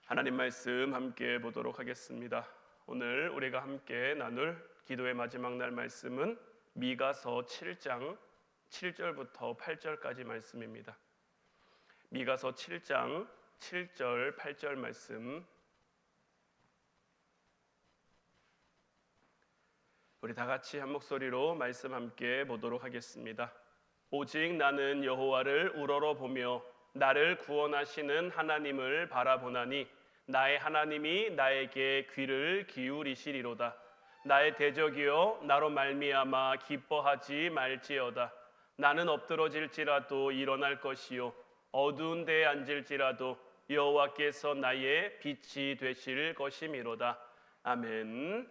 하나님 말씀 함께 보도록 하겠습니다. 오늘 우리가 함께 나눌 기도의 마지막 날 말씀은 미가서 7장 7절부터 8절까지 말씀입니다. 미가서 7장 7절 8절 말씀, 우리 다 같이 한 목소리로 말씀 함께 보도록 하겠습니다. 오직 나는 여호와를 우러러보며 나를 구원하시는 하나님을 바라보나니 나의 하나님이 나에게 귀를 기울이시리로다. 나의 대적이여 나로 말미암아 기뻐하지 말지어다. 나는 엎드러질지라도 일어날 것이요 어두운 데에 앉을지라도 여호와께서 나의 빛이 되실 것이미로다. 아멘.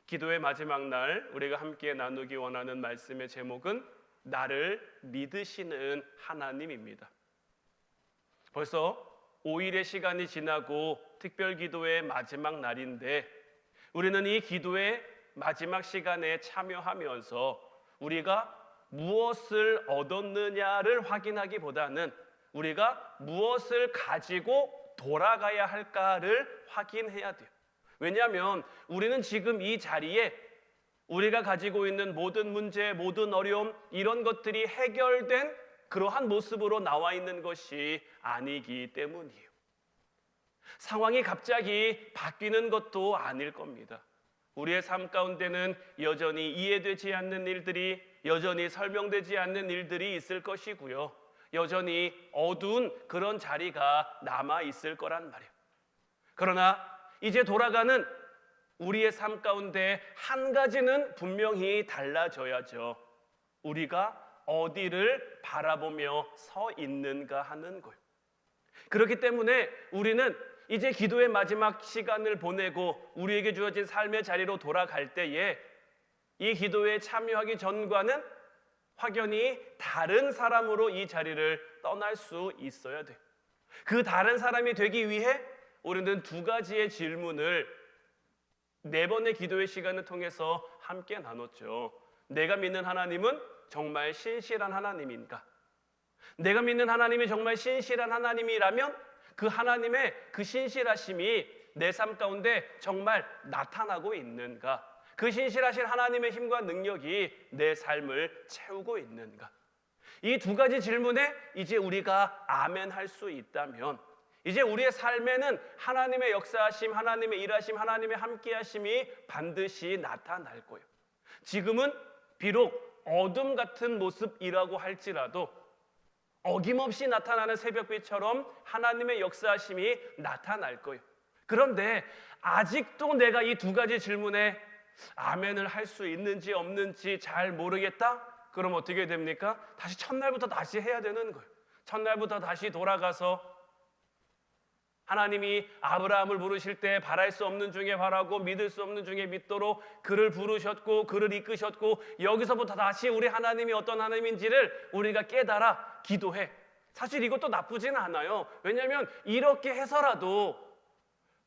기도의 마지막 날 우리가 함께 나누기 원하는 말씀의 제목은 나를 믿으시는 하나님입니다. 벌써 5일의 시간이 지나고 특별기도의 마지막 날인데 우리는 이 기도의 마지막 시간에 참여하면서 우리가 무엇을 얻었느냐를 확인하기보다는 우리가 무엇을 가지고 돌아가야 할까를 확인해야 돼요. 왜냐하면 우리는 지금 이 자리에 우리가 가지고 있는 모든 문제, 모든 어려움, 이런 것들이 해결된 그러한 모습으로 나와 있는 것이 아니기 때문이에요. 상황이 갑자기 바뀌는 것도 아닐 겁니다. 우리의 삶 가운데는 여전히 이해되지 않는 일들이, 여전히 설명되지 않는 일들이 있을 것이고요. 여전히 어두운 그런 자리가 남아 있을 거란 말이에요. 그러나 이제 돌아가는 우리의 삶 가운데 한 가지는 분명히 달라져야죠. 우리가 어디를 바라보며 서 있는가 하는 거예요. 그렇기 때문에 우리는 이제 기도의 마지막 시간을 보내고 우리에게 주어진 삶의 자리로 돌아갈 때에 이 기도에 참여하기 전과는 확연히 다른 사람으로 이 자리를 떠날 수 있어야 돼요. 그 다른 사람이 되기 위해 우리는 두 가지의 질문을 네 번의 기도의 시간을 통해서 함께 나눴죠. 내가 믿는 하나님은 정말 신실한 하나님인가? 내가 믿는 하나님이 정말 신실한 하나님이라면 그 하나님의 그 신실하심이 내 삶 가운데 정말 나타나고 있는가? 그 신실하신 하나님의 힘과 능력이 내 삶을 채우고 있는가? 이 두 가지 질문에 이제 우리가 아멘 할 수 있다면 이제 우리의 삶에는 하나님의 역사하심, 하나님의 일하심, 하나님의 함께하심이 반드시 나타날 거예요. 지금은 비록 어둠 같은 모습이라고 할지라도 어김없이 나타나는 새벽빛처럼 하나님의 역사하심이 나타날 거예요. 그런데 아직도 내가 이 두 가지 질문에 아멘을 할 수 있는지 없는지 잘 모르겠다? 그럼 어떻게 됩니까? 다시 첫날부터 다시 해야 되는 거예요. 첫날부터 다시 돌아가서 하나님이 아브라함을 부르실 때 바랄 수 없는 중에 바라고 믿을 수 없는 중에 믿도록 그를 부르셨고 그를 이끄셨고 여기서부터 다시 우리 하나님이 어떤 하나님인지를 우리가 깨달아 기도해. 사실 이것도 나쁘지는 않아요. 왜냐하면 이렇게 해서라도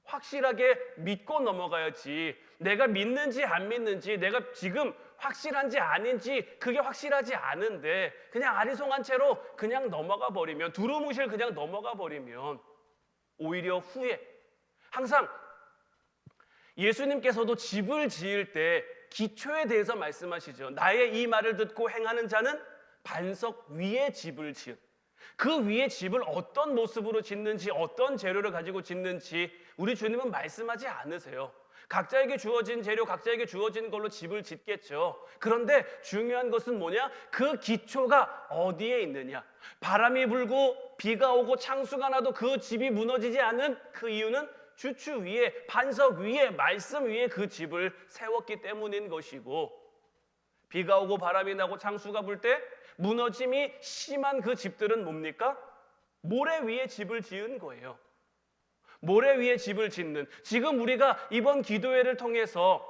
확실하게 믿고 넘어가야지. 내가 믿는지 안 믿는지, 내가 지금 확실한지 아닌지 그게 확실하지 않은데 그냥 아리송한 채로 그냥 넘어가 버리면, 두루뭉실 그냥 넘어가 버리면 오히려 후에, 항상 예수님께서도 집을 지을 때 기초에 대해서 말씀하시죠. 나의 이 말을 듣고 행하는 자는 반석 위에 집을 지은, 그 위에 집을 어떤 모습으로 짓는지, 어떤 재료를 가지고 짓는지 우리 주님은 말씀하지 않으세요. 각자에게 주어진 재료, 각자에게 주어진 걸로 집을 짓겠죠. 그런데 중요한 것은 뭐냐? 그 기초가 어디에 있느냐? 바람이 불고 비가 오고 창수가 나도 그 집이 무너지지 않은 그 이유는 주추 위에, 반석 위에, 말씀 위에 그 집을 세웠기 때문인 것이고, 비가 오고 바람이 나고 창수가 불 때 무너짐이 심한 그 집들은 뭡니까? 모래 위에 집을 지은 거예요. 모래 위에 집을 짓는, 지금 우리가 이번 기도회를 통해서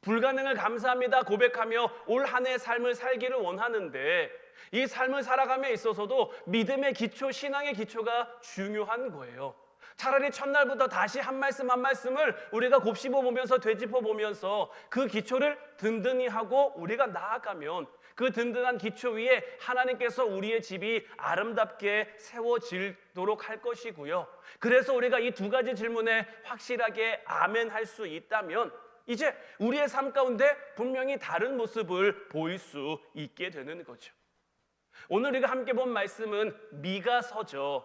불가능을 감사합니다 고백하며 올 한 해의 삶을 살기를 원하는데 이 삶을 살아감에 있어서도 믿음의 기초, 신앙의 기초가 중요한 거예요. 차라리 첫날부터 다시 한 말씀 한 말씀을 우리가 곱씹어 보면서 되짚어 보면서 그 기초를 든든히 하고 우리가 나아가면 그 든든한 기초 위에 하나님께서 우리의 집이 아름답게 세워지도록 할 것이고요. 그래서 우리가 이 두 가지 질문에 확실하게 아멘할 수 있다면 이제 우리의 삶 가운데 분명히 다른 모습을 보일 수 있게 되는 거죠. 오늘 우리가 함께 본 말씀은 미가서죠.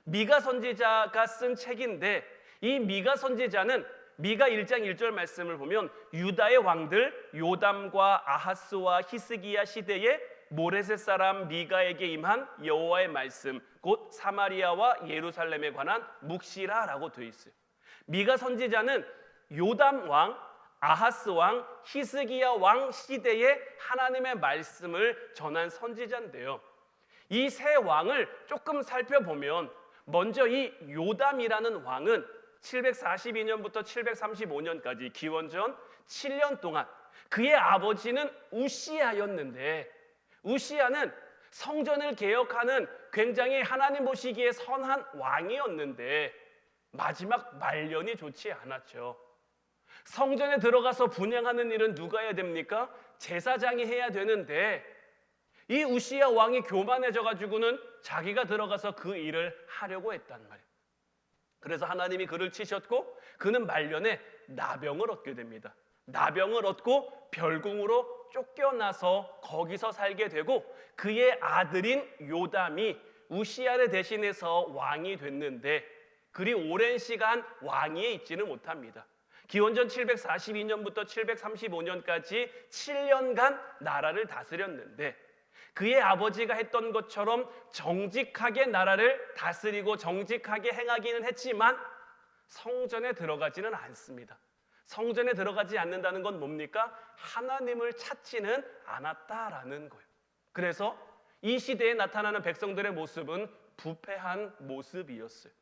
미가 선지자가 쓴 책인데 이 미가 선지자는 미가 1장 1절 말씀을 보면 유다의 왕들 요담과 아하스와 히스기야 시대에 모레셋 사람 미가에게 임한 여호와의 말씀, 곧 사마리아와 예루살렘에 관한 묵시라라고 되어 있어요. 미가 선지자는 요담 왕, 아하스 왕, 히스기야 왕 시대에 하나님의 말씀을 전한 선지자인데요. 이 세 왕을 조금 살펴보면 먼저 이 요담이라는 왕은 742년부터 735년까지 기원전 7년 동안 그의 아버지는 우시야였는데 우시야는 성전을 개혁하는 굉장히 하나님 보시기에 선한 왕이었는데 마지막 말년이 좋지 않았죠. 성전에 들어가서 분향하는 일은 누가 해야 됩니까? 제사장이 해야 되는데 이 우시야 왕이 교만해져 가지고는 자기가 들어가서 그 일을 하려고 했단 말이에요. 그래서 하나님이 그를 치셨고 그는 말년에 나병을 얻게 됩니다. 나병을 얻고 별궁으로 쫓겨나서 거기서 살게 되고 그의 아들인 요담이 우시야를 대신해서 왕이 됐는데 그리 오랜 시간 왕위에 있지는 못합니다. 기원전 742년부터 735년까지 7년간 나라를 다스렸는데 그의 아버지가 했던 것처럼 정직하게 나라를 다스리고 정직하게 행하기는 했지만 성전에 들어가지는 않습니다. 성전에 들어가지 않는다는 건 뭡니까? 하나님을 찾지는 않았다라는 거예요. 그래서 이 시대에 나타나는 백성들의 모습은 부패한 모습이었어요.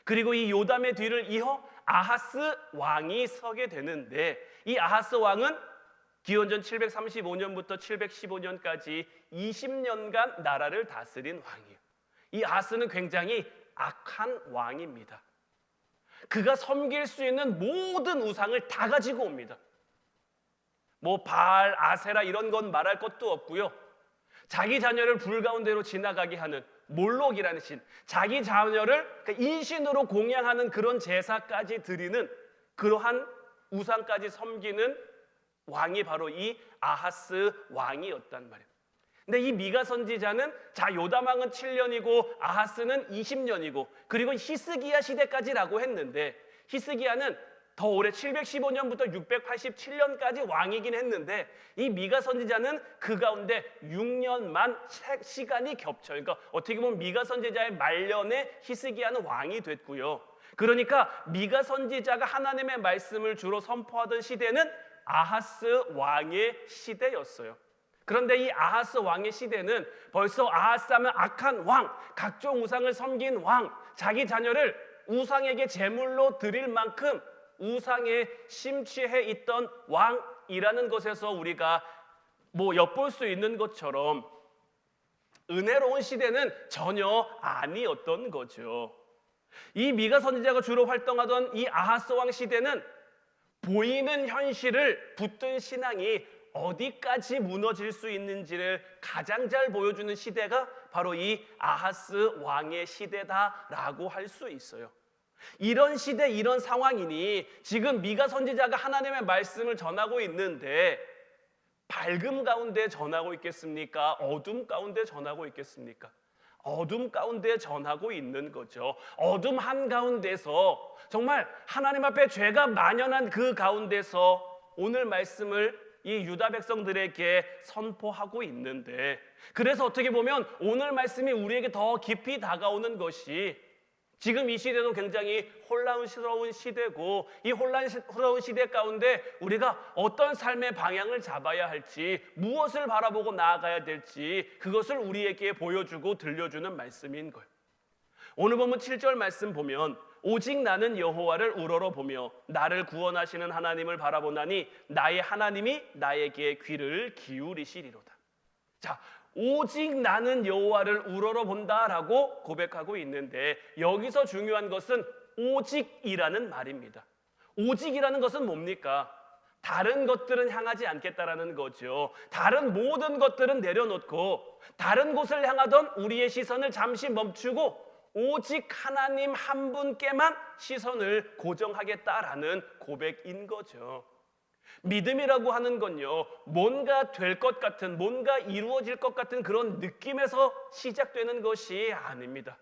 그리고 이 요담의 뒤를 이어 아하스 왕이 서게 되는데 이 아하스 왕은 기원전 735년부터 715년까지 20년간 나라를 다스린 왕이에요. 이 아하스는 굉장히 악한 왕입니다. 그가 섬길 수 있는 모든 우상을 다 가지고 옵니다. 뭐 바알, 아세라 이런 건 말할 것도 없고요. 자기 자녀를 불 가운데로 지나가게 하는 몰록이라는 신, 자기 자녀를 인신으로 공양하는 그런 제사까지 드리는 그러한 우상까지 섬기는 왕이 바로 이 아하스 왕이었단 말이에요. 근데 이 미가 선지자는 자 요담 왕은 7년이고 아하스는 20년이고 그리고 히스기야 시대까지라고 했는데 히스기야는 더 오래 715년부터 687년까지 왕이긴 했는데 이 미가 선지자는 그 가운데 6년만 시간이 겹쳐요. 그러니까 어떻게 보면 미가 선지자의 말년에 히스기야는 왕이 됐고요. 그러니까 미가 선지자가 하나님의 말씀을 주로 선포하던 시대는 아하스 왕의 시대였어요. 그런데 이 아하스 왕의 시대는 벌써 아하스 하면 악한 왕, 각종 우상을 섬긴 왕, 자기 자녀를 우상에게 제물로 드릴 만큼 우상에 심취해 있던 왕이라는 것에서 우리가 뭐 엿볼 수 있는 것처럼 은혜로운 시대는 전혀 아니었던 거죠. 이 미가 선지자가 주로 활동하던 이 아하스 왕 시대는 보이는 현실을 붙든 신앙이 어디까지 무너질 수 있는지를 가장 잘 보여주는 시대가 바로 이 아하스 왕의 시대다라고 할 수 있어요. 이런 시대, 이런 상황이니 지금 미가 선지자가 하나님의 말씀을 전하고 있는데 밝음 가운데 전하고 있겠습니까? 어둠 가운데 전하고 있겠습니까? 어둠 가운데 전하고 있는 거죠. 어둠 한가운데서 정말 하나님 앞에 죄가 만연한 그 가운데서 오늘 말씀을 이 유다 백성들에게 선포하고 있는데 그래서 어떻게 보면 오늘 말씀이 우리에게 더 깊이 다가오는 것이 지금 이 시대도 굉장히 혼란스러운 시대고 이 혼란스러운 시대 가운데 우리가 어떤 삶의 방향을 잡아야 할지 무엇을 바라보고 나아가야 될지 그것을 우리에게 보여주고 들려주는 말씀인 거예요. 오늘 보면 7절 말씀 보면 오직 나는 여호와를 우러러보며 나를 구원하시는 하나님을 바라보나니 나의 하나님이 나에게 귀를 기울이시리로다. 자, 오직 나는 여호와를 우러러본다라고 고백하고 있는데 여기서 중요한 것은 오직이라는 말입니다. 오직이라는 것은 뭡니까? 다른 것들은 향하지 않겠다라는 거죠. 다른 모든 것들은 내려놓고 다른 곳을 향하던 우리의 시선을 잠시 멈추고 오직 하나님 한 분께만 시선을 고정하겠다라는 고백인 거죠. 믿음이라고 하는 건요, 뭔가 될 것 같은, 뭔가 이루어질 것 같은 그런 느낌에서 시작되는 것이 아닙니다.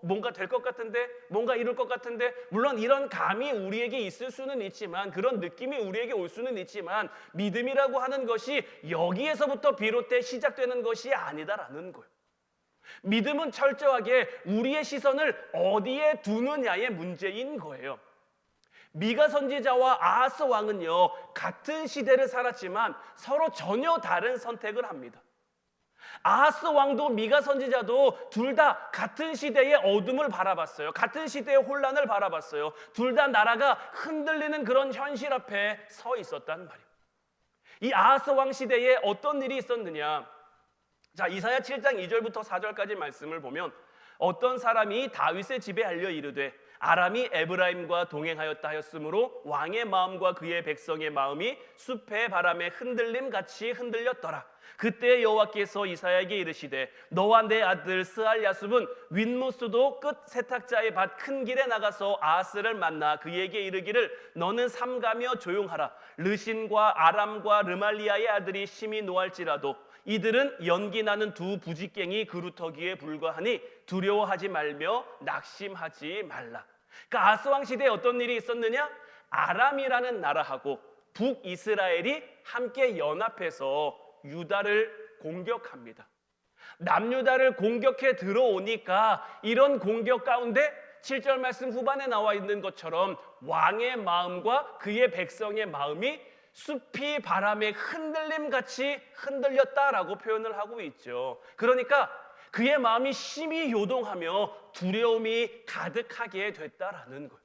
뭔가 될 것 같은데, 뭔가 이룰 것 같은데, 물론 이런 감이 우리에게 있을 수는 있지만, 그런 느낌이 우리에게 올 수는 있지만, 믿음이라고 하는 것이 여기에서부터 비롯돼 시작되는 것이 아니다라는 거예요. 믿음은 철저하게 우리의 시선을 어디에 두느냐의 문제인 거예요. 미가 선지자와 아하스 왕은요, 같은 시대를 살았지만 서로 전혀 다른 선택을 합니다. 아하스 왕도 미가 선지자도 둘 다 같은 시대의 어둠을 바라봤어요. 같은 시대의 혼란을 바라봤어요. 둘 다 나라가 흔들리는 그런 현실 앞에 서 있었단 말이에요. 이 아하스 왕 시대에 어떤 일이 있었느냐? 자, 이사야 7장 2절부터 4절까지 말씀을 보면 어떤 사람이 다윗의 집에 알려 이르되 아람이 에브라임과 동행하였다 하였으므로 왕의 마음과 그의 백성의 마음이 숲의 바람에 흔들림 같이 흔들렸더라. 그때 여호와께서 이사야에게 이르시되 너와 내 아들 스알야숲은 윗모스도 끝 세탁자의 밭 큰 길에 나가서 아하스를 만나 그에게 이르기를 너는 삼가며 조용하라. 르신과 아람과 르말리아의 아들이 심히 노할지라도 이들은 연기 나는 두 부지깽이 그루터기에 불과하니 두려워하지 말며 낙심하지 말라. 그러니까 아하스 왕 시대에 어떤 일이 있었느냐? 아람이라는 나라하고 북이스라엘이 함께 연합해서 유다를 공격합니다. 남유다를 공격해 들어오니까 이런 공격 가운데 7절 말씀 후반에 나와 있는 것처럼 왕의 마음과 그의 백성의 마음이 숲이 바람에 흔들림같이 흔들렸다라고 표현을 하고 있죠. 그러니까 그의 마음이 심히 요동하며 두려움이 가득하게 됐다라는 거예요.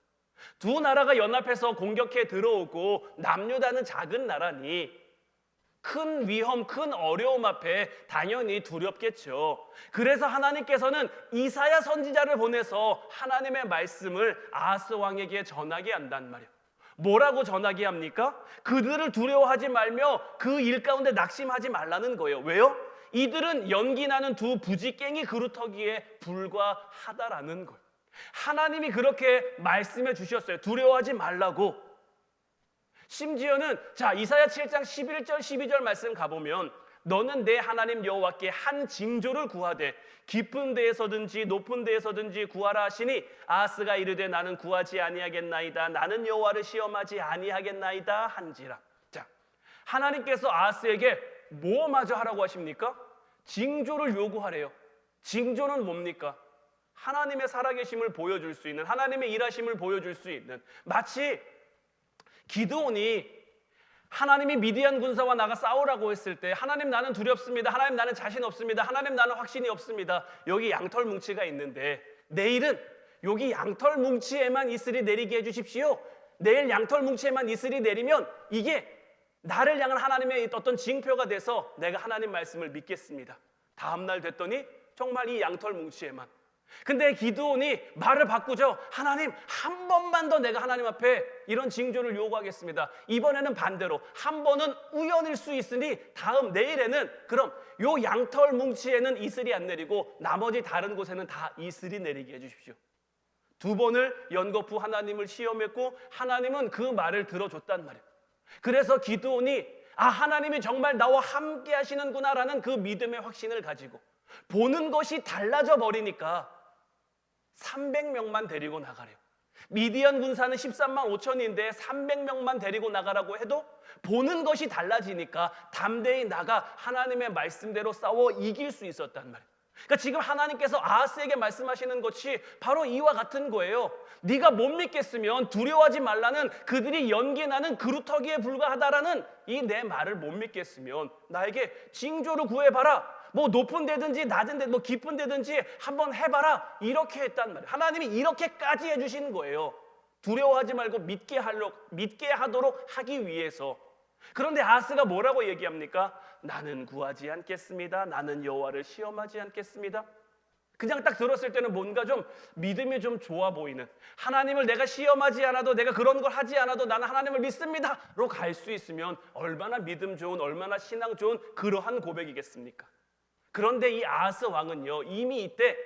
두 나라가 연합해서 공격해 들어오고 남유다는 작은 나라니 큰 위험, 큰 어려움 앞에 당연히 두렵겠죠. 그래서 하나님께서는 이사야 선지자를 보내서 하나님의 말씀을 아하스 왕에게 전하게 한단 말이에요. 뭐라고 전하게 합니까? 그들을 두려워하지 말며 그 일 가운데 낙심하지 말라는 거예요. 왜요? 이들은 연기 나는 두 부지깽이 그루터기에 불과하다라는 거예요. 하나님이 그렇게 말씀해 주셨어요. 두려워하지 말라고. 심지어는 자 이사야 7장 11절 12절 말씀 가보면 너는 내 하나님 여호와께 한 징조를 구하되 깊은 데에서든지 높은 데에서든지 구하라 하시니 아하스가 이르되 나는 구하지 아니하겠나이다. 나는 여호와를 시험하지 아니하겠나이다 한지라. 자, 하나님께서 아하스에게 뭐 마저 하라고 하십니까? 징조를 요구하래요. 징조는 뭡니까? 하나님의 살아계심을 보여줄 수 있는, 하나님의 일하심을 보여줄 수 있는, 마치 기드온이 하나님이 미디안 군사와 나가 싸우라고 했을 때 하나님 나는 두렵습니다. 하나님 나는 자신 없습니다. 하나님 나는 확신이 없습니다. 여기 양털 뭉치가 있는데 내일은 여기 양털 뭉치에만 이슬이 내리게 해주십시오. 내일 양털 뭉치에만 이슬이 내리면 이게 나를 향한 하나님의 어떤 징표가 돼서 내가 하나님 말씀을 믿겠습니다. 다음날 됐더니 정말 이 양털 뭉치에만. 근데 기드온이 말을 바꾸죠. 하나님 한 번만 더 내가 하나님 앞에 이런 징조를 요구하겠습니다. 이번에는 반대로 한 번은 우연일 수 있으니 다음 내일에는 그럼 요 양털 뭉치에는 이슬이 안 내리고 나머지 다른 곳에는 다 이슬이 내리게 해주십시오. 두 번을 연거푸 하나님을 시험했고 하나님은 그 말을 들어줬단 말이에요. 그래서 기드온이 하나님이 정말 나와 함께 하시는구나라는 그 믿음의 확신을 가지고 보는 것이 달라져 버리니까 300명만 데리고 나가래요. 미디안 군사는 13만 5천인데 300명만 데리고 나가라고 해도 보는 것이 달라지니까 담대히 나가 하나님의 말씀대로 싸워 이길 수 있었단 말이에요. 그러니까 지금 하나님께서 아하스에게 말씀하시는 것이 바로 이와 같은 거예요. 네가 못 믿겠으면 두려워하지 말라는 그들이 연기나는 그루터기에 불과하다라는 이 내 말을 못 믿겠으면 나에게 징조를 구해봐라. 뭐 높은 데든지 낮은 데, 뭐 깊은 데든지 한번 해봐라. 이렇게 했단 말이에요. 하나님이 이렇게까지 해주시는 거예요. 두려워하지 말고 믿게 하도록 하기 위해서. 그런데 아하스가 뭐라고 얘기합니까? 나는 구하지 않겠습니다. 나는 여호와를 시험하지 않겠습니다. 그냥 딱 들었을 때는 뭔가 좀 믿음이 좀 좋아 보이는, 하나님을 내가 시험하지 않아도, 내가 그런 걸 하지 않아도 나는 하나님을 믿습니다로 갈 수 있으면 얼마나 믿음 좋은, 얼마나 신앙 좋은 그러한 고백이겠습니까? 그런데 이 아하스 왕은요, 이미 이때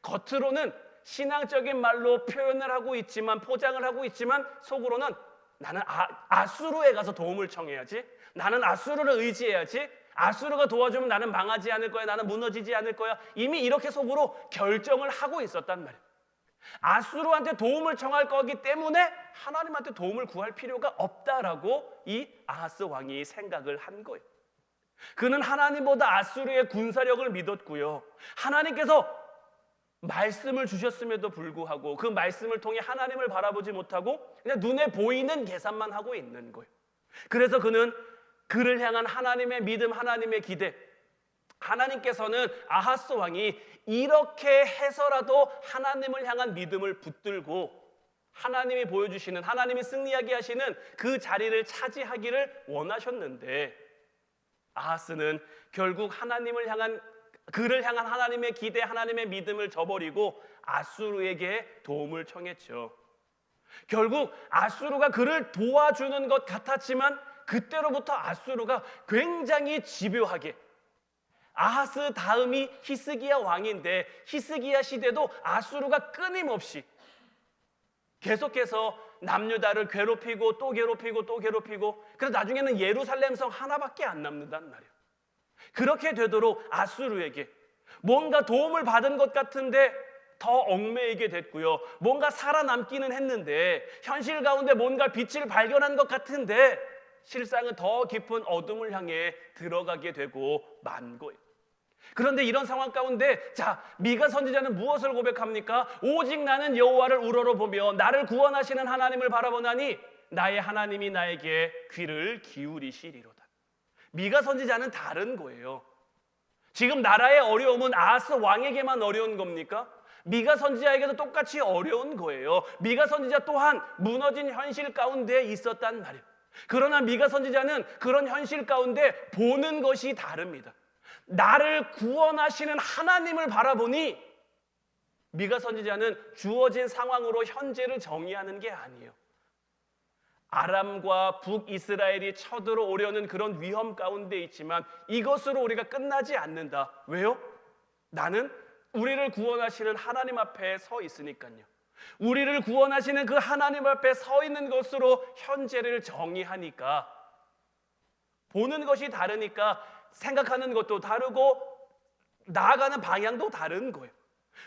겉으로는 신앙적인 말로 표현을 하고 있지만, 포장을 하고 있지만, 속으로는 나는 아수르에 가서 도움을 청해야지, 나는 아수르를 의지해야지, 아수르가 도와주면 나는 망하지 않을 거야, 나는 무너지지 않을 거야, 이미 이렇게 속으로 결정을 하고 있었단 말이에요. 아수르한테 도움을 청할 거기 때문에 하나님한테 도움을 구할 필요가 없다라고 이 아하스 왕이 생각을 한 거예요. 그는 하나님보다 아수르의 군사력을 믿었고요, 하나님께서 말씀을 주셨음에도 불구하고 그 말씀을 통해 하나님을 바라보지 못하고 그냥 눈에 보이는 계산만 하고 있는 거예요. 그래서 그는 그를 향한 하나님의 믿음, 하나님의 기대, 하나님께서는 아하스 왕이 이렇게 해서라도 하나님을 향한 믿음을 붙들고 하나님이 보여주시는, 하나님이 승리하게 하시는 그 자리를 차지하기를 원하셨는데, 아하스는 결국 그를 향한 하나님의 기대, 하나님의 믿음을 저버리고 아수르에게 도움을 청했죠. 결국 아수르가 그를 도와주는 것 같았지만 그때로부터 아수르가 굉장히 집요하게, 아하스 다음이 히스기야 왕인데 히스기야 시대도 아수르가 끊임없이 계속해서 남유다를 괴롭히고 또 괴롭히고 또 괴롭히고, 그래서 나중에는 예루살렘 성 하나밖에 안 남는단 말이에요. 그렇게 되도록 아수르에게 뭔가 도움을 받은 것 같은데 더 얽매이게 됐고요, 뭔가 살아남기는 했는데 현실 가운데 뭔가 빛을 발견한 것 같은데 실상은 더 깊은 어둠을 향해 들어가게 되고 만 거예요. 그런데 이런 상황 가운데 미가 선지자는 무엇을 고백합니까? 오직 나는 여호와를 우러러보며 나를 구원하시는 하나님을 바라보나니 나의 하나님이 나에게 귀를 기울이시리로다. 미가 선지자는 다른 거예요. 지금 나라의 어려움은 아하스 왕에게만 어려운 겁니까? 미가 선지자에게도 똑같이 어려운 거예요. 미가 선지자 또한 무너진 현실 가운데 있었단 말이에요. 그러나 미가 선지자는 그런 현실 가운데 보는 것이 다릅니다. 나를 구원하시는 하나님을 바라보니 미가 선지자는 주어진 상황으로 현재를 정의하는 게 아니에요. 아람과 북이스라엘이 쳐들어오려는 그런 위험 가운데 있지만 이것으로 우리가 끝나지 않는다. 왜요? 나는 우리를 구원하시는 하나님 앞에 서 있으니까요. 우리를 구원하시는 그 하나님 앞에 서 있는 것으로 현재를 정의하니까, 보는 것이 다르니까 생각하는 것도 다르고 나아가는 방향도 다른 거예요.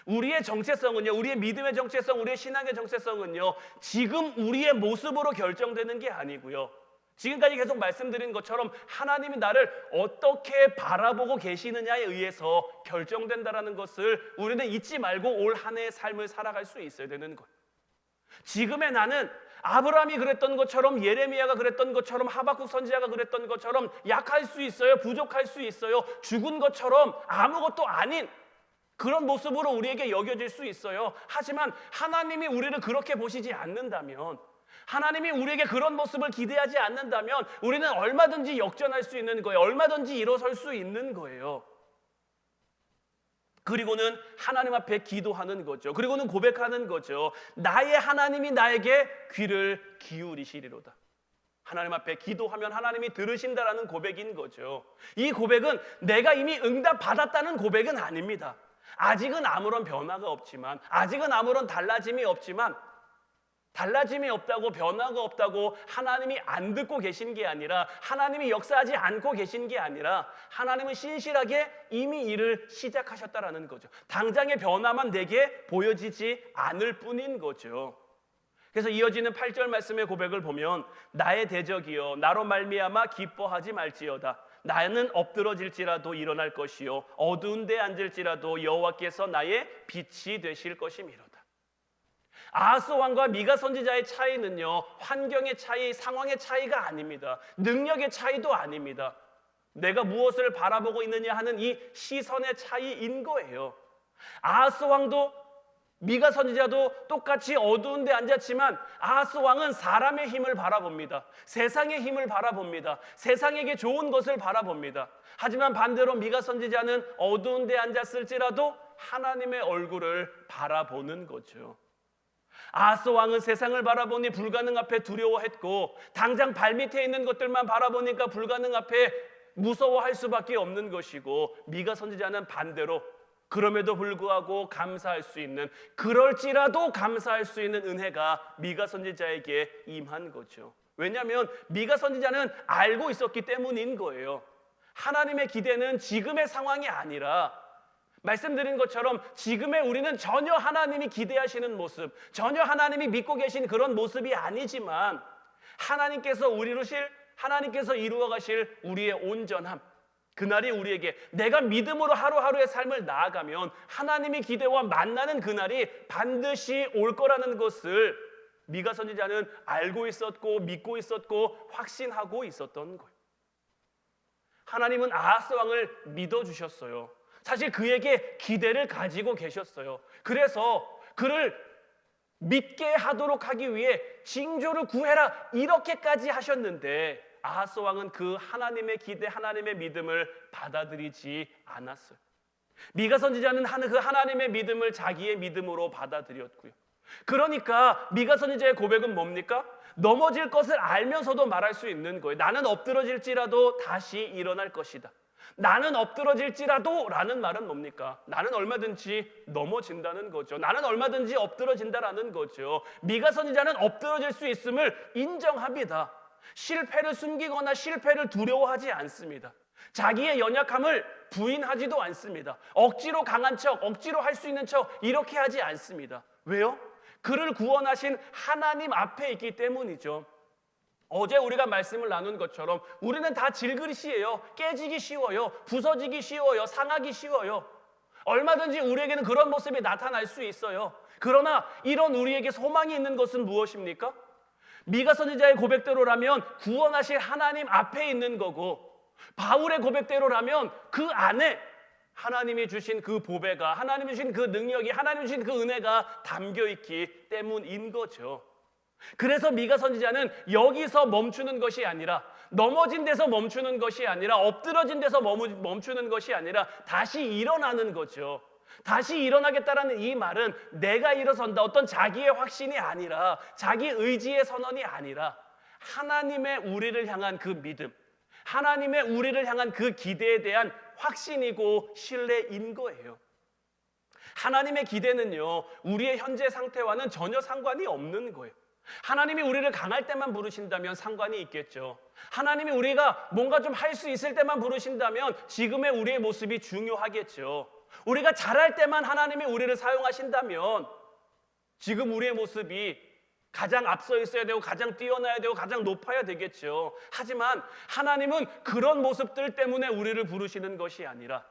우리의 정체성은요, 우리의 믿음의 정체성, 우리의 신앙의 정체성은요, 지금 우리의 모습으로 결정되는 게 아니고요, 지금까지 계속 말씀드린 것처럼 하나님이 나를 어떻게 바라보고 계시느냐에 의해서 결정된다라는 것을 우리는 잊지 말고 올 한 해의 삶을 살아갈 수 있어야 되는 거예요. 지금의 나는 아브라함이 그랬던 것처럼, 예레미야가 그랬던 것처럼, 하박국 선지자가 그랬던 것처럼 약할 수 있어요. 부족할 수 있어요. 죽은 것처럼 아무것도 아닌 그런 모습으로 우리에게 여겨질 수 있어요. 하지만 하나님이 우리를 그렇게 보시지 않는다면, 하나님이 우리에게 그런 모습을 기대하지 않는다면 우리는 얼마든지 역전할 수 있는 거예요. 얼마든지 일어설 수 있는 거예요. 그리고는 하나님 앞에 기도하는 거죠. 그리고는 고백하는 거죠. 나의 하나님이 나에게 귀를 기울이시리로다. 하나님 앞에 기도하면 하나님이 들으신다라는 고백인 거죠. 이 고백은 내가 이미 응답받았다는 고백은 아닙니다. 아직은 아무런 변화가 없지만, 아직은 아무런 달라짐이 없지만, 달라짐이 없다고, 변화가 없다고 하나님이 안 듣고 계신 게 아니라, 하나님이 역사하지 않고 계신 게 아니라 하나님은 신실하게 이미 일을 시작하셨다라는 거죠. 당장의 변화만 내게 보여지지 않을 뿐인 거죠. 그래서 이어지는 8절 말씀의 고백을 보면, 나의 대적이여 나로 말미암아 기뻐하지 말지어다. 나는 엎드러질지라도 일어날 것이요 어두운 데 앉을지라도 여호와께서 나의 빛이 되실 것이미로다. 아하스 왕과 미가 선지자의 차이는요, 환경의 차이, 상황의 차이가 아닙니다. 능력의 차이도 아닙니다. 내가 무엇을 바라보고 있느냐 하는 이 시선의 차이인 거예요. 아하스 왕도 미가 선지자도 똑같이 어두운 데 앉았지만 아하스 왕은 사람의 힘을 바라봅니다. 세상의 힘을 바라봅니다. 세상에게 좋은 것을 바라봅니다. 하지만 반대로 미가 선지자는 어두운 데 앉았을지라도 하나님의 얼굴을 바라보는 거죠. 아하스 왕은 세상을 바라보니 불가능 앞에 두려워했고 당장 발밑에 있는 것들만 바라보니까 불가능 앞에 무서워할 수밖에 없는 것이고, 미가 선지자는 반대로 그럼에도 불구하고 감사할 수 있는, 그럴지라도 감사할 수 있는 은혜가 미가 선지자에게 임한 거죠. 왜냐하면 미가 선지자는 알고 있었기 때문인 거예요. 하나님의 기대는 지금의 상황이 아니라, 말씀드린 것처럼 지금의 우리는 전혀 하나님이 기대하시는 모습, 전혀 하나님이 믿고 계신 그런 모습이 아니지만 하나님께서 이루어 가실 우리의 온전함, 그날이 우리에게, 내가 믿음으로 하루하루의 삶을 나아가면 하나님의 기대와 만나는 그날이 반드시 올 거라는 것을 미가 선지자는 알고 있었고 믿고 있었고 확신하고 있었던 거예요. 하나님은 아하스 왕을 믿어주셨어요. 사실 그에게 기대를 가지고 계셨어요. 그래서 그를 믿게 하도록 하기 위해 징조를 구해라 이렇게까지 하셨는데, 아하스 왕은 그 하나님의 기대, 하나님의 믿음을 받아들이지 않았어요. 미가 선지자는 그 하나님의 믿음을 자기의 믿음으로 받아들였고요. 그러니까 미가 선지자의 고백은 뭡니까? 넘어질 것을 알면서도 말할 수 있는 거예요. 나는 엎드러질지라도 다시 일어날 것이다. 나는 엎드러질지라도 라는 말은 뭡니까? 나는 얼마든지 넘어진다는 거죠. 나는 얼마든지 엎드러진다라는 거죠. 미가 선지자는 엎드러질 수 있음을 인정합니다. 실패를 숨기거나 실패를 두려워하지 않습니다. 자기의 연약함을 부인하지도 않습니다. 억지로 강한 척, 억지로 할 수 있는 척 이렇게 하지 않습니다. 왜요? 그를 구원하신 하나님 앞에 있기 때문이죠. 어제 우리가 말씀을 나눈 것처럼 우리는 다 질그릇이에요. 깨지기 쉬워요. 부서지기 쉬워요. 상하기 쉬워요. 얼마든지 우리에게는 그런 모습이 나타날 수 있어요. 그러나 이런 우리에게 소망이 있는 것은 무엇입니까? 미가 선지자의 고백대로라면 구원하실 하나님 앞에 있는 거고, 바울의 고백대로라면 그 안에 하나님이 주신 그 보배가, 하나님이 주신 그 능력이, 하나님이 주신 그 은혜가 담겨있기 때문인 거죠. 그래서 미가 선지자는 여기서 멈추는 것이 아니라, 넘어진 데서 멈추는 것이 아니라, 엎드러진 데서 멈추는 것이 아니라 다시 일어나는 거죠. 다시 일어나겠다라는 이 말은 내가 일어선다, 어떤 자기의 확신이 아니라, 자기 의지의 선언이 아니라 하나님의 우리를 향한 그 믿음, 하나님의 우리를 향한 그 기대에 대한 확신이고 신뢰인 거예요. 하나님의 기대는요, 우리의 현재 상태와는 전혀 상관이 없는 거예요. 하나님이 우리를 강할 때만 부르신다면 상관이 있겠죠. 하나님이 우리가 뭔가 좀 할 수 있을 때만 부르신다면 지금의 우리의 모습이 중요하겠죠. 우리가 잘할 때만 하나님이 우리를 사용하신다면 지금 우리의 모습이 가장 앞서 있어야 되고 가장 뛰어나야 되고 가장 높아야 되겠죠. 하지만 하나님은 그런 모습들 때문에 우리를 부르시는 것이 아니라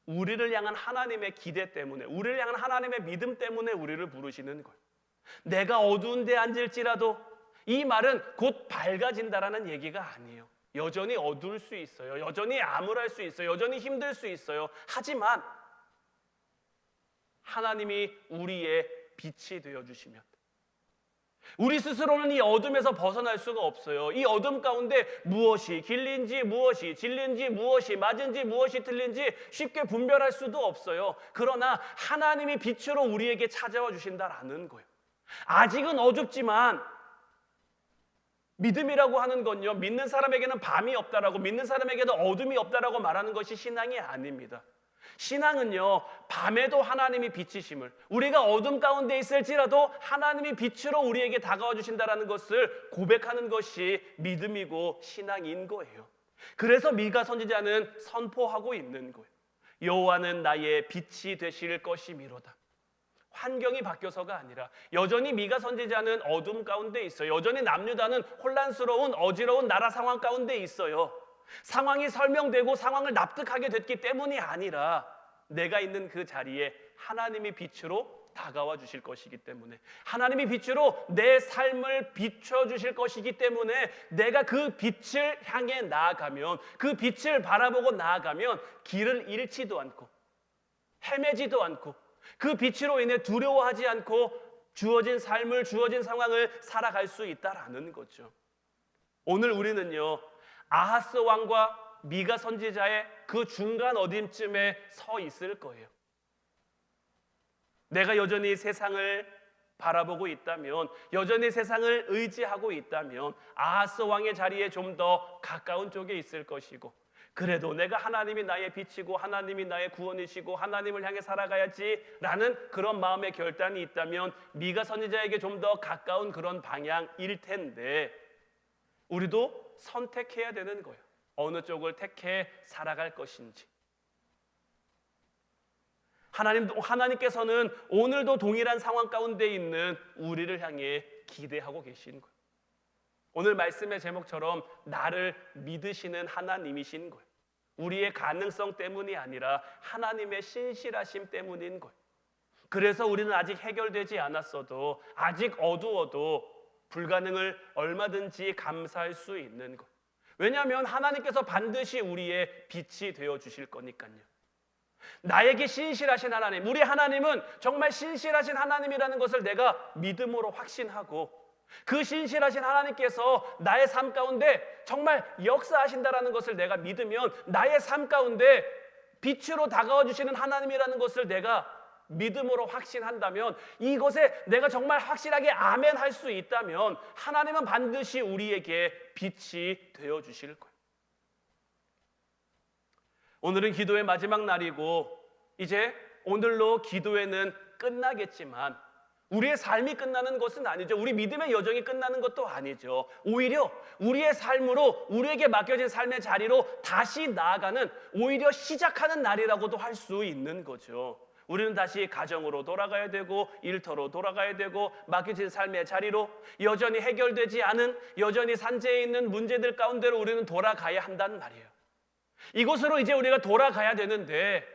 우리를 향한 하나님의 기대 때문에, 우리를 향한 하나님의 믿음 때문에 우리를 부르시는 거예요. 내가 어두운 데 앉을지라도, 이 말은 곧 밝아진다라는 얘기가 아니에요. 여전히 어두울 수 있어요. 여전히 암울할 수 있어요. 여전히 힘들 수 있어요. 하지만 하나님이 우리의 빛이 되어주시면 우리 스스로는 이 어둠에서 벗어날 수가 없어요. 이 어둠 가운데 무엇이 길린지, 무엇이 진리인지, 무엇이 맞은지, 무엇이 틀린지 쉽게 분별할 수도 없어요. 그러나 하나님이 빛으로 우리에게 찾아와 주신다라는 거예요. 아직은 어둡지만 믿음이라고 하는 건요, 믿는 사람에게는 밤이 없다라고, 믿는 사람에게는 어둠이 없다라고 말하는 것이 신앙이 아닙니다. 신앙은요, 밤에도 하나님이 빛이심을, 우리가 어둠 가운데 있을지라도 하나님이 빛으로 우리에게 다가와 주신다라는 것을 고백하는 것이 믿음이고 신앙인 거예요. 그래서 미가 선지자는 선포하고 있는 거예요. 여호와는 나의 빛이 되실 것이미로다. 환경이 바뀌어서가 아니라 여전히 미가 선지자는 어둠 가운데 있어요. 여전히 남유다는 혼란스러운 어지러운 나라 상황 가운데 있어요. 상황이 설명되고 상황을 납득하게 됐기 때문이 아니라 내가 있는 그 자리에 하나님이 빛으로 다가와 주실 것이기 때문에, 하나님이 빛으로 내 삶을 비춰주실 것이기 때문에 내가 그 빛을 향해 나아가면, 그 빛을 바라보고 나아가면 길을 잃지도 않고 헤매지도 않고 그 빛으로 인해 두려워하지 않고 주어진 삶을, 주어진 상황을 살아갈 수 있다라는 거죠. 오늘 우리는요, 아하스 왕과 미가 선지자의 그 중간 어딘쯤에 서 있을 거예요. 내가 여전히 세상을 바라보고 있다면, 여전히 세상을 의지하고 있다면 아하스 왕의 자리에 좀 더 가까운 쪽에 있을 것이고, 그래도 내가 하나님이 나의 빛이고 하나님이 나의 구원이시고 하나님을 향해 살아가야지라는 그런 마음의 결단이 있다면 미가 선지자에게 좀 더 가까운 그런 방향일 텐데, 우리도 선택해야 되는 거예요. 어느 쪽을 택해 살아갈 것인지. 하나님께서는 오늘도 동일한 상황 가운데 있는 우리를 향해 기대하고 계신 거예요. 오늘 말씀의 제목처럼 나를 믿으시는 하나님이신 거예요. 우리의 가능성 때문이 아니라 하나님의 신실하심 때문인 거예요. 그래서 우리는 아직 해결되지 않았어도, 아직 어두워도 불가능을 얼마든지 감사할 수 있는 거예요. 왜냐하면 하나님께서 반드시 우리의 빛이 되어 주실 거니까요. 나에게 신실하신 하나님, 우리 하나님은 정말 신실하신 하나님이라는 것을 내가 믿음으로 확신하고, 그 신실하신 하나님께서 나의 삶 가운데 정말 역사하신다라는 것을 내가 믿으면, 나의 삶 가운데 빛으로 다가와 주시는 하나님이라는 것을 내가 믿음으로 확신한다면, 이것에 내가 정말 확실하게 아멘 할 수 있다면 하나님은 반드시 우리에게 빛이 되어 주실 거예요. 오늘은 기도의 마지막 날이고, 이제 오늘로 기도회는 끝나겠지만 우리의 삶이 끝나는 것은 아니죠. 우리 믿음의 여정이 끝나는 것도 아니죠. 오히려 우리의 삶으로, 우리에게 맡겨진 삶의 자리로 다시 나아가는, 오히려 시작하는 날이라고도 할 수 있는 거죠. 우리는 다시 가정으로 돌아가야 되고, 일터로 돌아가야 되고, 맡겨진 삶의 자리로, 여전히 해결되지 않은, 여전히 산재해 있는 문제들 가운데로 우리는 돌아가야 한다는 말이에요. 이곳으로 이제 우리가 돌아가야 되는데,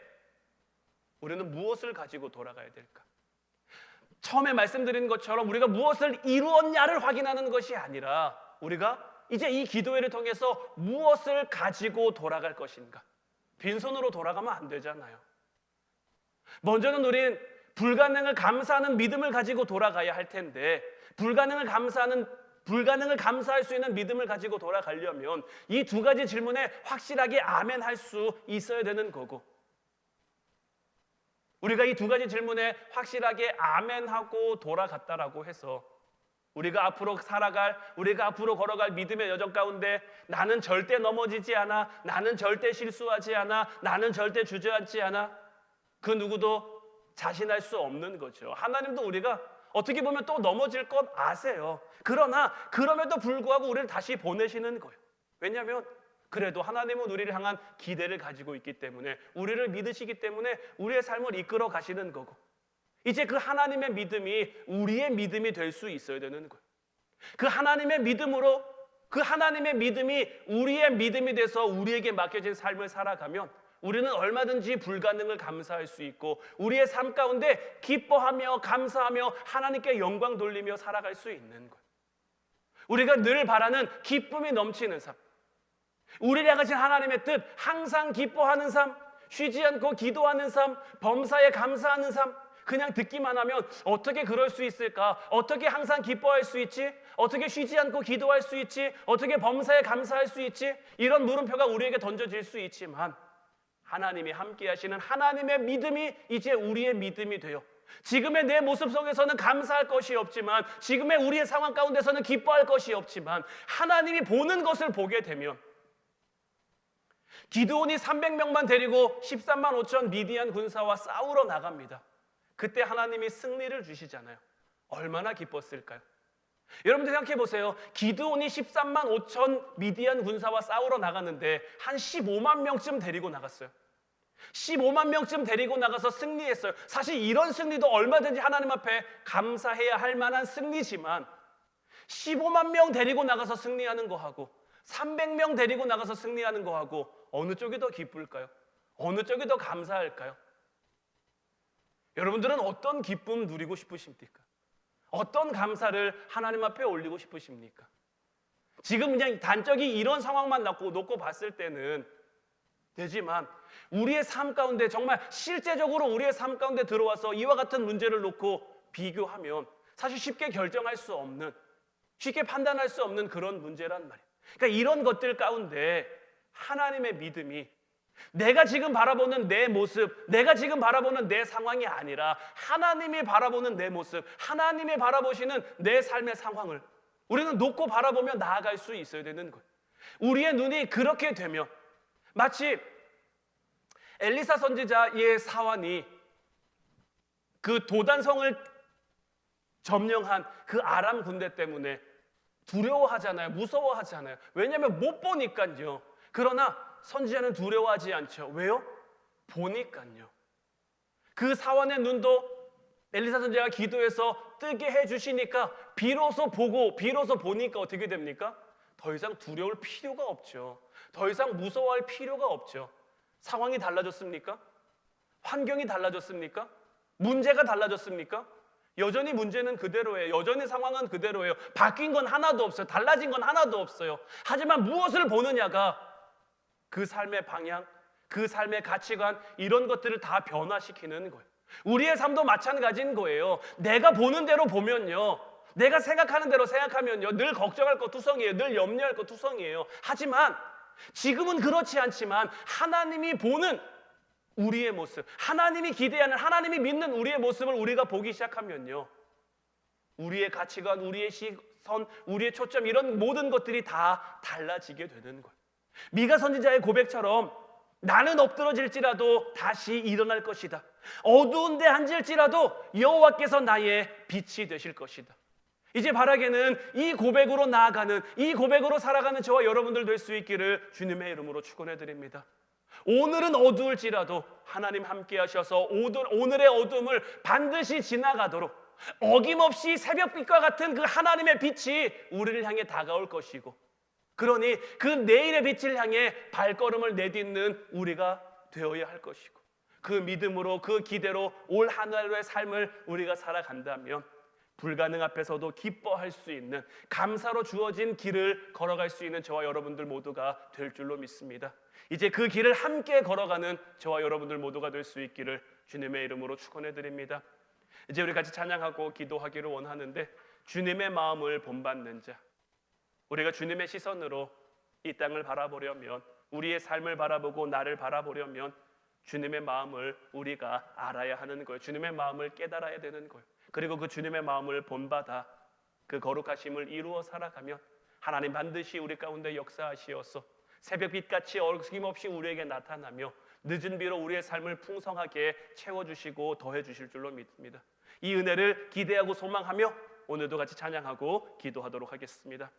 우리는 무엇을 가지고 돌아가야 될까? 처음에 말씀드린 것처럼 우리가 무엇을 이루었냐를 확인하는 것이 아니라, 우리가 이제 이 기도회를 통해서 무엇을 가지고 돌아갈 것인가? 빈손으로 돌아가면 안 되잖아요. 먼저는 우린 불가능을 감사하는 믿음을 가지고 돌아가야 할 텐데, 불가능을 감사할 수 있는 믿음을 가지고 돌아가려면 이 두 가지 질문에 확실하게 아멘 할 수 있어야 되는 거고, 우리가 이 두 가지 질문에 확실하게 아멘하고 돌아갔다라고 해서 우리가 앞으로 살아갈, 우리가 앞으로 걸어갈 믿음의 여정 가운데 나는 절대 넘어지지 않아, 나는 절대 실수하지 않아, 나는 절대 주저앉지 않아, 그 누구도 자신할 수 없는 거죠. 하나님도 우리가 어떻게 보면 또 넘어질 것 아세요. 그러나 그럼에도 불구하고 우리를 다시 보내시는 거예요. 왜냐하면 그래도 하나님은 우리를 향한 기대를 가지고 있기 때문에, 우리를 믿으시기 때문에 우리의 삶을 이끌어 가시는 거고, 이제 그 하나님의 믿음이 우리의 믿음이 될 수 있어야 되는 거예요. 그 하나님의 믿음으로, 그 하나님의 믿음이 우리의 믿음이 돼서 우리에게 맡겨진 삶을 살아가면 우리는 얼마든지 불가능을 감사할 수 있고, 우리의 삶 가운데 기뻐하며 감사하며 하나님께 영광 돌리며 살아갈 수 있는 거예요. 우리가 늘 바라는 기쁨이 넘치는 삶, 우리를 향하신 하나님의 뜻, 항상 기뻐하는 삶, 쉬지 않고 기도하는 삶, 범사에 감사하는 삶, 그냥 듣기만 하면 어떻게 그럴 수 있을까? 어떻게 항상 기뻐할 수 있지? 어떻게 쉬지 않고 기도할 수 있지? 어떻게 범사에 감사할 수 있지? 이런 물음표가 우리에게 던져질 수 있지만, 하나님이 함께 하시는 하나님의 믿음이 이제 우리의 믿음이 되어, 지금의 내 모습 속에서는 감사할 것이 없지만, 지금의 우리의 상황 가운데서는 기뻐할 것이 없지만, 하나님이 보는 것을 보게 되면, 기드온이 300명만 데리고 13만 5천 미디안 군사와 싸우러 나갑니다. 그때 하나님이 승리를 주시잖아요. 얼마나 기뻤을까요? 여러분들 생각해 보세요. 기드온이 13만 5천 미디안 군사와 싸우러 나갔는데 한 15만 명쯤 데리고 나갔어요. 15만 명쯤 데리고 나가서 승리했어요. 사실 이런 승리도 얼마든지 하나님 앞에 감사해야 할 만한 승리지만, 15만 명 데리고 나가서 승리하는 거하고 300명 데리고 나가서 승리하는 거하고 어느 쪽이 더 기쁠까요? 어느 쪽이 더 감사할까요? 여러분들은 어떤 기쁨 누리고 싶으십니까? 어떤 감사를 하나님 앞에 올리고 싶으십니까? 지금 그냥 단적인 이런 상황만 놓고 봤을 때는 되지만, 우리의 삶 가운데, 정말 실제적으로 우리의 삶 가운데 들어와서 이와 같은 문제를 놓고 비교하면 사실 쉽게 결정할 수 없는, 쉽게 판단할 수 없는 그런 문제란 말이에요. 그러니까 이런 것들 가운데 하나님의 믿음이, 내가 지금 바라보는 내 모습, 내가 지금 바라보는 내 상황이 아니라 하나님이 바라보는 내 모습, 하나님이 바라보시는 내 삶의 상황을 우리는 놓고 바라보며 나아갈 수 있어야 되는 거예요. 우리의 눈이 그렇게 되면 마치 엘리사 선지자의 사환이 그 도단성을 점령한 그 아람 군대 때문에 두려워하잖아요. 무서워하잖아요. 왜냐하면 못 보니까요. 그러나 선지자는 두려워하지 않죠. 왜요? 보니까요. 그 사환의 눈도 엘리사 선지자가 기도해서 뜨게 해주시니까 비로소 보고 비로소 보니까 어떻게 됩니까? 더 이상 두려울 필요가 없죠. 더 이상 무서워할 필요가 없죠. 상황이 달라졌습니까? 환경이 달라졌습니까? 문제가 달라졌습니까? 여전히 문제는 그대로예요. 여전히 상황은 그대로예요. 바뀐 건 하나도 없어요. 달라진 건 하나도 없어요. 하지만 무엇을 보느냐가 그 삶의 방향, 그 삶의 가치관 이런 것들을 다 변화시키는 거예요. 우리의 삶도 마찬가지인 거예요. 내가 보는 대로 보면요, 내가 생각하는 대로 생각하면요, 늘 걱정할 거 투성이에요. 늘 염려할 거 투성이에요. 하지만 지금은 그렇지 않지만 하나님이 보는 우리의 모습, 하나님이 기대하는, 하나님이 믿는 우리의 모습을 우리가 보기 시작하면요, 우리의 가치관, 우리의 시선, 우리의 초점 이런 모든 것들이 다 달라지게 되는 거예요. 미가 선지자의 고백처럼 나는 엎드러질지라도 다시 일어날 것이다. 어두운 데 앉을지라도 여호와께서 나의 빛이 되실 것이다. 이제 바라기는 이 고백으로 나아가는, 이 고백으로 살아가는 저와 여러분들 될 수 있기를 주님의 이름으로 축원해 드립니다. 오늘은 어두울지라도 하나님 함께 하셔서 오늘의 어둠을 반드시 지나가도록 어김없이 새벽빛과 같은 그 하나님의 빛이 우리를 향해 다가올 것이고, 그러니 그 내일의 빛을 향해 발걸음을 내딛는 우리가 되어야 할 것이고, 그 믿음으로 그 기대로 올 한 하루의 삶을 우리가 살아간다면 불가능 앞에서도 기뻐할 수 있는, 감사로 주어진 길을 걸어갈 수 있는 저와 여러분들 모두가 될 줄로 믿습니다. 이제 그 길을 함께 걸어가는 저와 여러분들 모두가 될 수 있기를 주님의 이름으로 축원해 드립니다. 이제 우리 같이 찬양하고 기도하기를 원하는데, 주님의 마음을 본받는 자, 우리가 주님의 시선으로 이 땅을 바라보려면, 우리의 삶을 바라보고 나를 바라보려면 주님의 마음을 우리가 알아야 하는 거예요. 주님의 마음을 깨달아야 되는 거예요. 그리고 그 주님의 마음을 본받아 그 거룩하심을 이루어 살아가면 하나님 반드시 우리 가운데 역사하시어서 새벽빛같이 어김없이 우리에게 나타나며 늦은 비로 우리의 삶을 풍성하게 채워주시고 더해주실 줄로 믿습니다. 이 은혜를 기대하고 소망하며 오늘도 같이 찬양하고 기도하도록 하겠습니다.